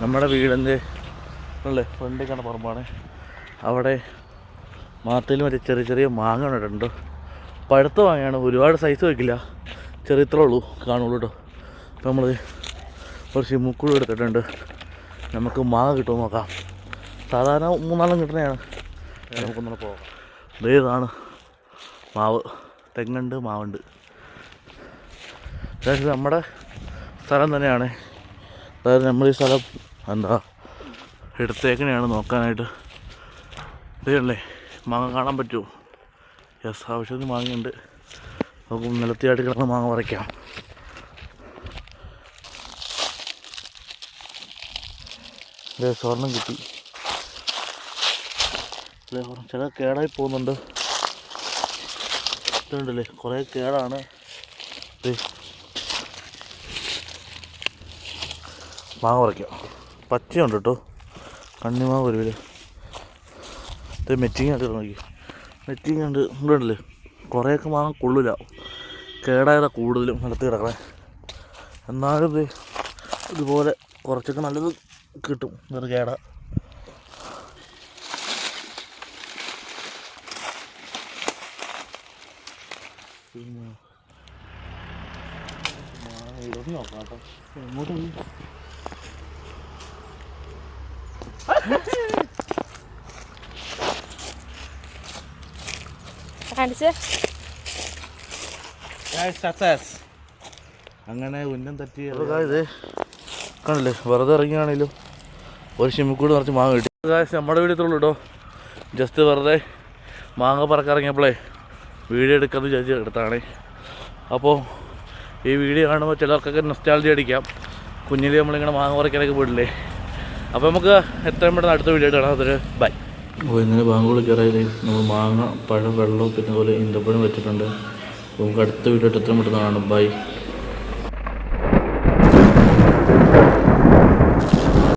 നമ്മുടെ വീടിൻ്റെ അല്ലേ ഫ്രണ്ടിൽ കാണുന്ന പറമ്പാണ്. അവിടെ മാർത്തയിൽ മറ്റേ ചെറിയ ചെറിയ മാങ്ങ ഇട്ടിട്ടുണ്ട്. പഴുത്ത മാങ്ങയാണ്, ഒരുപാട് സൈസ് വയ്ക്കില്ല, ചെറിയ ഇത്രേ ഉള്ളൂ കാണുള്ളൂ കേട്ടോ. അപ്പോൾ നമ്മൾ ഒരു ചിമ്മുക്കുഴി എടുത്തിട്ടുണ്ട്. നമുക്ക് മാങ്ങ കിട്ടുമോ നോക്കാം. സാധാരണ 3-4 കിട്ടുന്നതാണ്. നമുക്കൊന്നും പോകാം. ഇതാണ് മാവ്, തെങ്ങുണ്ട്, മാവുണ്ട്. അതായത് നമ്മുടെ സ്ഥലം തന്നെയാണ്. അതായത് നമ്മൾ ഈ സ്ഥലം എന്താ എടുത്തേക്കനെയാണ് നോക്കാനായിട്ട്. ഇതല്ലേ മാങ്ങ കാണാൻ പറ്റുമോ? യെസ്, ആവശ്യത്തിന് മാങ്ങയുണ്ട്. നമുക്ക് നിലത്തിയായിട്ട് കിടന്ന് മാങ്ങ പറിക്കാം. സ്വർണം കിട്ടി. ചില കേടായി പോകുന്നുണ്ട്. ഇതുണ്ടല്ലേ കുറേ കേടാണ്. മാങ്ങ പറിക്കാം. പച്ചയുണ്ട് കേട്ടോ, കണ്ണിമാവ് വരുവില്ല. ഇത് മെറ്റിങ് ആയിട്ട് നോക്കി, മെറ്റിങ് ഉണ്ട്. ഇവിടെയുണ്ടല്ലേ കുറേയൊക്കെ മാങ്ങ കൊള്ളില്ല, കേടായതാ കൂടുതലും നിലത്ത് കിടക്കണേ. എന്നാലും ഇതുപോലെ കുറച്ചൊക്കെ നല്ലത് കിട്ടും. വേറെ കേടാ. നോക്കാം കേട്ടോ, എങ്ങോട്ട് അങ്ങനെ ഉന്നം തട്ടി. ഇത് കണ്ടില്ലേ, വെറുതെ ഇറങ്ങിയാണെങ്കിലും ഒരു ചിമ്മിക്കൂട് നിറച്ച് മാങ്ങ കിട്ടി. നമ്മുടെ വീട്ടിലുള്ളൂ കേട്ടോ. ജസ്റ്റ് വെറുതെ മാങ്ങ പറക്കിറങ്ങിയപ്പോഴേ വീഡിയോ എടുക്കാമെന്ന് വിചാരിച്ച് എടുത്താണ്. അപ്പോൾ ഈ വീഡിയോ കാണുമ്പോൾ ചിലർക്കൊക്കെ നൊസ്റ്റാൾജി അടിക്കാം. കുഞ്ഞിൽ നമ്മളിങ്ങനെ മാങ്ങ പറിക്കാനൊക്കെ പോയിട്ടില്ലേ. അപ്പോൾ നമുക്ക് എത്രയും പെട്ടെന്ന് അടുത്ത വീഡിയോ കാണാം. അതൊരു ബൈ. അപ്പോൾ ഇന്നലെ ബാങ്ക് വിളിക്കാറായി നമ്മൾ മാങ്ങ, പഴം, വെള്ളം, പിന്നെ അതുപോലെ ഈന്തപ്പഴം വെച്ചിട്ടുണ്ട്. അപ്പോൾ നമുക്ക് അടുത്ത വീഡിയോ എത്രയും പെട്ടെന്ന് കാണാം. ബൈ.